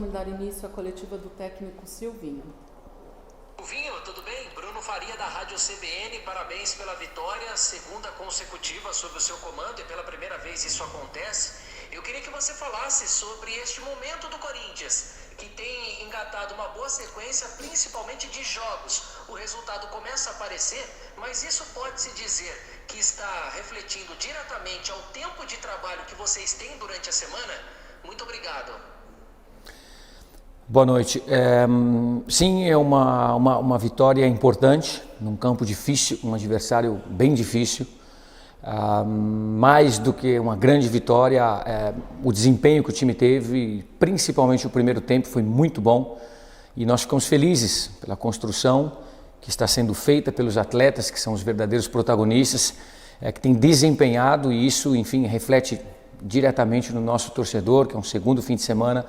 Vamos dar início à coletiva do técnico Silvinho. Silvinho, tudo bem? Bruno Faria da Rádio CBN, parabéns pela vitória, segunda consecutiva sob o seu comando e pela primeira vez isso acontece. Eu queria que você falasse sobre este momento do Corinthians, que tem engatado uma boa sequência, principalmente de jogos. O resultado começa a aparecer, mas isso pode-se dizer que está refletindo diretamente ao tempo de trabalho que vocês têm durante a semana? Muito obrigado. Boa noite. Sim, é uma vitória importante, num campo difícil, um adversário bem difícil. Mais do que uma grande vitória, o desempenho que o time teve, principalmente o primeiro tempo, foi muito bom. E nós ficamos felizes pela construção que está sendo feita pelos atletas, que são os verdadeiros protagonistas, que têm desempenhado, e isso, enfim, reflete diretamente no nosso torcedor, que é um segundo fim de semana,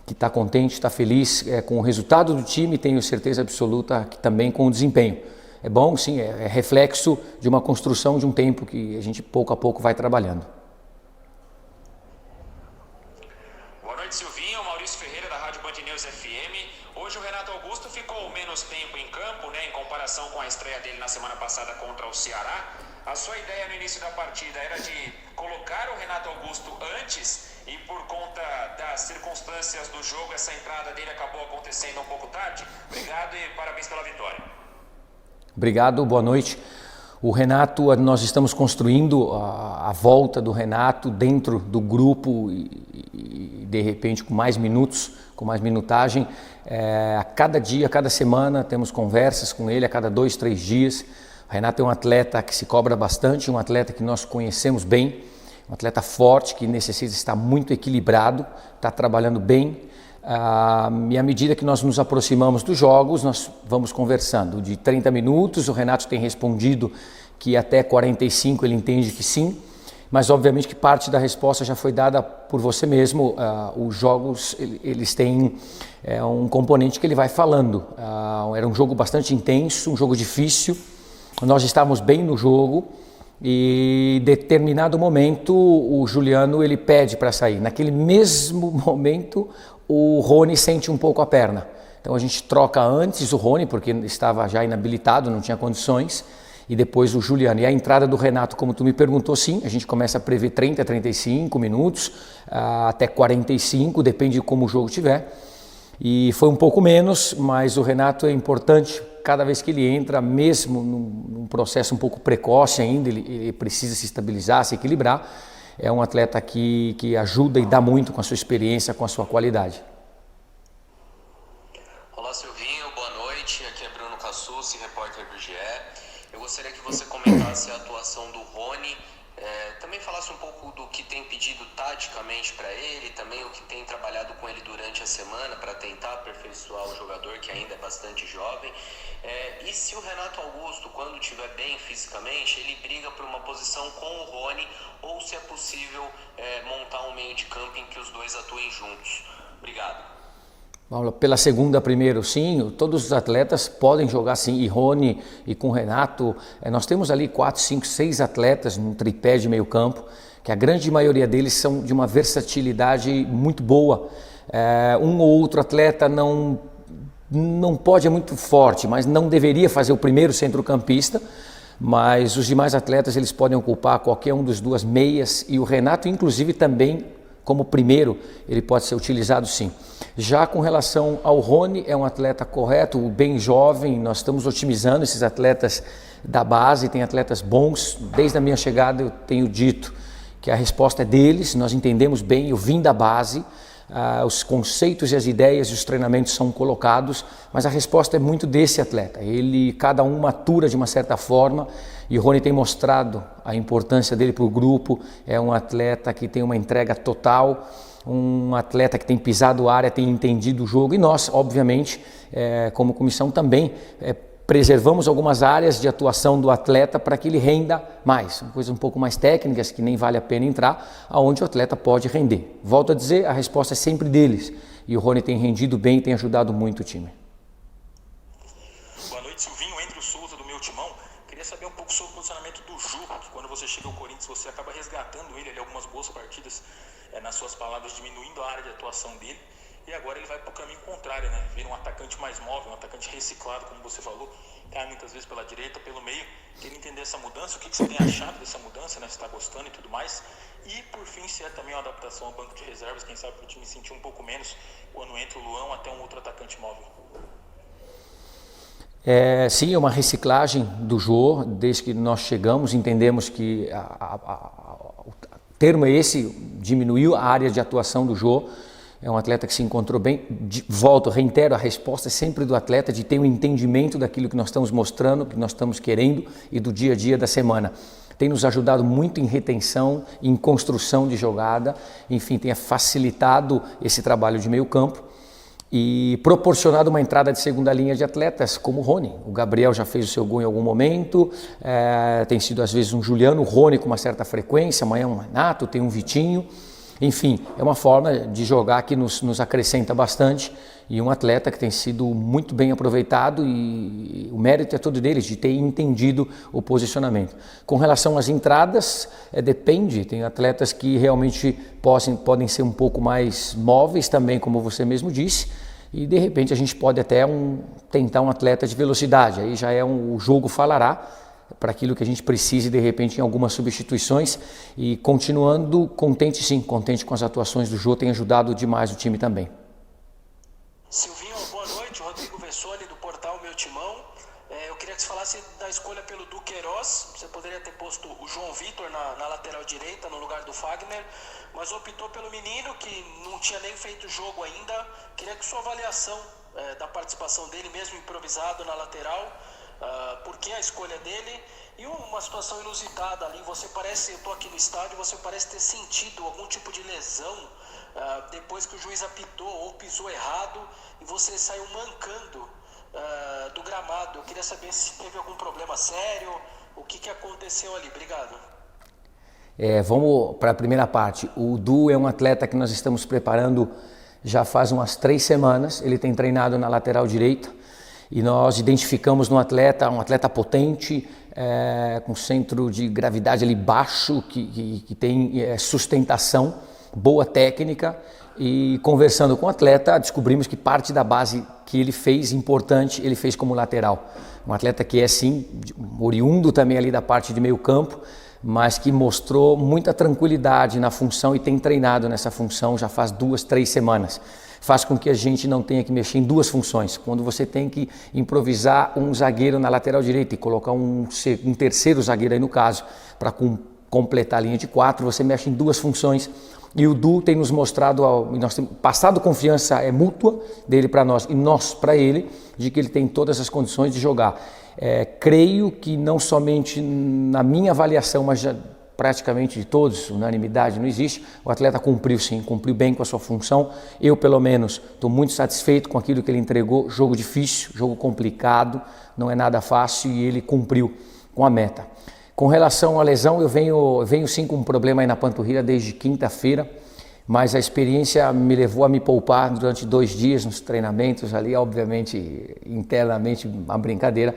que está contente, está feliz com o resultado do time, tenho certeza absoluta que também com o desempenho. É bom, sim, é reflexo de uma construção de um tempo que a gente pouco a pouco vai trabalhando. Boa noite, Silvinho. Maurício Ferreira da Rádio Band News FM. Hoje o Renato Augusto ficou menos tempo em campo, em comparação com a estreia dele na semana passada contra o Ceará. A sua ideia no início da partida era de colocar o Renato Augusto antes e por conta das circunstâncias do jogo, essa entrada dele acabou acontecendo um pouco tarde. Obrigado e parabéns pela vitória. Obrigado, boa noite. O Renato, nós estamos construindo a volta do Renato dentro do grupo e de repente com mais minutos, com mais minutagem. A cada dia, a cada semana temos conversas com ele, a cada 2, 3 dias. O Renato é um atleta que se cobra bastante, um atleta que nós conhecemos bem, um atleta forte que necessita estar muito equilibrado, está trabalhando bem. E à medida que nós nos aproximamos dos jogos, nós vamos conversando. De 30 minutos, o Renato tem respondido que até 45 ele entende que sim, mas obviamente que parte da resposta já foi dada por você mesmo. Os jogos, eles têm um componente que ele vai falando. Era um jogo bastante intenso, um jogo difícil, nós estávamos bem no jogo e em determinado momento o Juliano ele pede para sair. Naquele mesmo momento o Rony sente um pouco a perna, então a gente troca antes o Rony porque estava já inabilitado, não tinha condições, e depois o Juliano. E a entrada do Renato, como tu me perguntou, sim, a gente começa a prever 30, 35 minutos, até 45, depende de como o jogo estiver, e foi um pouco menos, mas o Renato é importante, cada vez que ele entra, mesmo num processo um pouco precoce ainda, ele precisa se estabilizar, se equilibrar. É um atleta que ajuda e dá muito com a sua experiência, com a sua qualidade. Olá, Silvinho, boa noite. Aqui é Bruno Cassucci, repórter do GE. Eu gostaria que você comentasse a atuação do Rony, também falasse um pouco do que tem pedido taticamente para ele, também o que tem trabalhado com ele durante a semana para tentar aperfeiçoar o jogador que ainda é bastante jovem. E se o Renato Augusto, quando estiver bem fisicamente, ele briga por uma posição com o Rony, ou se é possível montar um meio de campo em que os dois atuem juntos. Obrigado. Pela segunda primeiro, sim, todos os atletas podem jogar sim, e Rony e com o Renato, nós temos ali 4, 5, 6 atletas num tripé de meio campo, que a grande maioria deles são de uma versatilidade muito boa. Um ou outro atleta não pode, é muito forte, mas não deveria fazer o primeiro centrocampista, mas os demais atletas eles podem ocupar qualquer um dos duas meias, e o Renato inclusive também como primeiro, ele pode ser utilizado sim. Já com relação ao Rony, é um atleta correto, bem jovem, nós estamos otimizando esses atletas da base, tem atletas bons. Desde a minha chegada eu tenho dito que a resposta é deles, nós entendemos bem, eu vim da base, os conceitos e as ideias e os treinamentos são colocados, mas a resposta é muito desse atleta. Cada um matura de uma certa forma, e o Rony tem mostrado a importância dele para o grupo. É um atleta que tem uma entrega total, um atleta que tem pisado a área, tem entendido o jogo, e nós, obviamente, como comissão também, preservamos algumas áreas de atuação do atleta para que ele renda mais, coisas um pouco mais técnicas que nem vale a pena entrar, aonde o atleta pode render. Volto a dizer, a resposta é sempre deles, e o Rony tem rendido bem e tem ajudado muito o time. Boa noite, Silvinho. Entre o Souza do meu timão, queria saber um pouco sobre o posicionamento do Ju, que quando você chega ao Corinthians você acaba resgatando ele algumas boas partidas, nas suas palavras, diminuindo a área de atuação dele. e agora ele vai para o caminho contrário, né? Vira um atacante mais móvel, um atacante reciclado, como você falou, cai muitas vezes pela direita, pelo meio. Queria entender essa mudança, o que você tem achado dessa mudança, né? Se está gostando e tudo mais. E, por fim, se é também uma adaptação ao banco de reservas, quem sabe para o time sentir um pouco menos quando entra o Luan até um outro atacante móvel. Sim, é uma reciclagem do Jô. Desde que nós chegamos, entendemos que o termo é esse, diminuiu a área de atuação do Jô. É um atleta que se encontrou bem. Reitero, a resposta é sempre do atleta, de ter um entendimento daquilo que nós estamos mostrando, que nós estamos querendo e do dia a dia da semana. Tem nos ajudado muito em retenção, em construção de jogada, enfim, tem facilitado esse trabalho de meio campo e proporcionado uma entrada de segunda linha de atletas como o Rony. O Gabriel já fez o seu gol em algum momento, tem sido às vezes um Juliano, o Rony com uma certa frequência, amanhã um Renato, tem um Vitinho. Enfim, é uma forma de jogar que nos acrescenta bastante e um atleta que tem sido muito bem aproveitado e o mérito é todo deles, de ter entendido o posicionamento. Com relação às entradas, depende, tem atletas que realmente podem ser um pouco mais móveis também, como você mesmo disse, e de repente a gente pode até tentar um atleta de velocidade, aí já o jogo falará, para aquilo que a gente precise de repente em algumas substituições e continuando contente com as atuações do Jô, tem ajudado demais o time também. Silvinho, boa noite, Rodrigo Vessoli do portal Meu Timão. Eu queria que você falasse da escolha pelo Duqueiroz. Você poderia ter posto o João Vitor na lateral direita no lugar do Fagner, mas optou pelo menino que não tinha nem feito jogo ainda. Queria que sua avaliação da participação dele, mesmo improvisado na lateral. Por que a escolha dele e uma situação inusitada ali, eu estou aqui no estádio, você parece ter sentido algum tipo de lesão depois que o juiz apitou ou pisou errado e você saiu mancando do gramado. Eu queria saber se teve algum problema sério, o que aconteceu ali. Obrigado. Vamos para a primeira parte. O Du é um atleta que nós estamos preparando já faz umas 3 semanas, ele tem treinado na lateral direita. E nós identificamos um atleta potente, com centro de gravidade ali baixo, que tem sustentação, boa técnica, e conversando com o atleta descobrimos que parte da base que ele fez, importante, ele fez como lateral. Um atleta que é sim, oriundo também ali da parte de meio campo, mas que mostrou muita tranquilidade na função e tem treinado nessa função já faz 2, 3 semanas. Faz com que a gente não tenha que mexer em 2 funções. Quando você tem que improvisar um zagueiro na lateral direita e colocar um terceiro zagueiro aí no caso, para completar a linha de 4, você mexe em 2 funções. E o Du tem nos mostrado, nós temos passado confiança mútua dele para nós e nós para ele, de que ele tem todas as condições de jogar. Creio que não somente na minha avaliação, mas já praticamente de todos, unanimidade não existe, o atleta cumpriu sim, cumpriu bem com a sua função. Eu pelo menos estou muito satisfeito com aquilo que ele entregou. Jogo difícil, jogo complicado, não é nada fácil e ele cumpriu com a meta. Com relação à lesão, eu venho sim com um problema aí na panturrilha desde quinta-feira, mas a experiência me levou a me poupar durante 2 dias nos treinamentos ali, obviamente internamente uma brincadeira,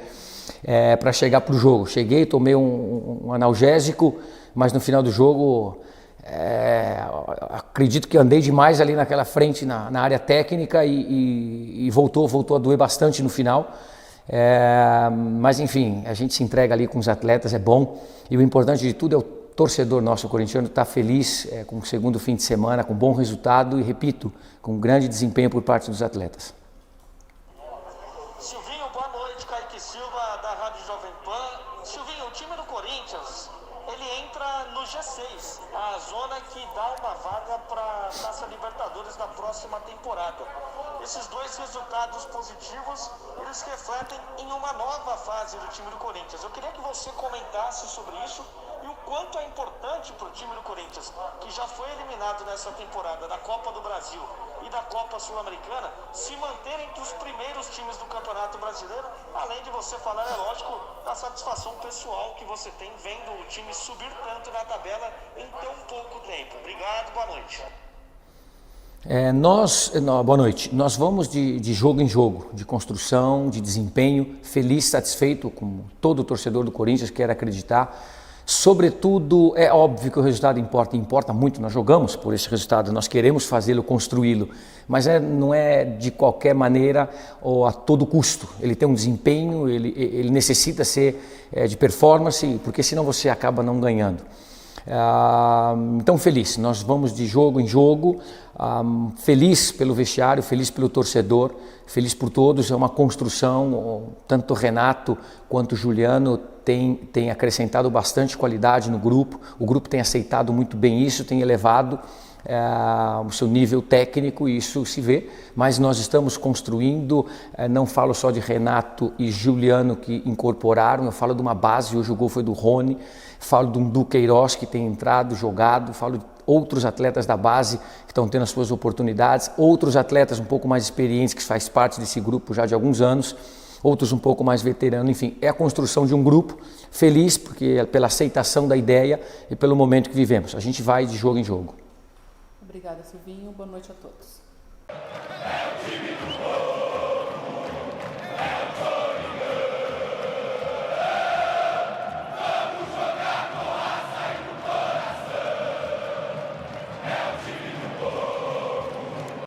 para chegar para o jogo. Cheguei, tomei um analgésico, mas no final do jogo acredito que andei demais ali naquela frente na área técnica e voltou a doer bastante no final. Mas enfim, a gente se entrega ali com os atletas, é bom, e o importante de tudo é o torcedor nosso corintiano estar feliz com o segundo fim de semana, com bom resultado e, repito, com grande desempenho por parte dos atletas. Silvinho, boa noite, Kaique Silva da Rádio Jovem Pan. Silvinho, o time do Corinthians, ele entra no G6, a zona que dá uma vaga para a Taça Libertadores na próxima temporada. Esses 2 resultados positivos, eles refletem em uma nova fase do time do Corinthians. Eu queria que você comentasse sobre isso e o quanto é importante para o time do Corinthians, que já foi eliminado nessa temporada da Copa do Brasil e da Copa Sul-Americana, se manter entre os primeiros times do Campeonato Brasileiro, além de você falar, é lógico, da satisfação pessoal que você tem vendo o time subir tanto na tabela em tão pouco tempo. Obrigado, boa noite. Boa noite. Nós vamos de jogo em jogo, de construção, de desempenho, feliz, satisfeito, como todo torcedor do Corinthians quer acreditar. Sobretudo, é óbvio que o resultado importa muito, nós jogamos por esse resultado, nós queremos fazê-lo, construí-lo, mas não é de qualquer maneira ou a todo custo. Ele tem um desempenho, ele necessita ser de performance, porque senão você acaba não ganhando. Então feliz, nós vamos de jogo em jogo, feliz pelo vestiário, feliz pelo torcedor, feliz por todos, é uma construção, tanto o Renato quanto o Juliano tem acrescentado bastante qualidade no grupo, o grupo tem aceitado muito bem isso, tem elevado o seu nível técnico, e isso se vê, mas nós estamos construindo, não falo só de Renato e Juliano que incorporaram, eu falo de uma base, hoje o gol foi do Rony, falo de um Duqueiroz que tem entrado, jogado, falo de outros atletas da base que estão tendo as suas oportunidades, outros atletas um pouco mais experientes que faz parte desse grupo já de alguns anos, outros um pouco mais veteranos, enfim, é a construção de um grupo feliz porque pela aceitação da ideia e pelo momento que vivemos. A gente vai de jogo em jogo. Obrigada, Silvinho. Boa noite a todos.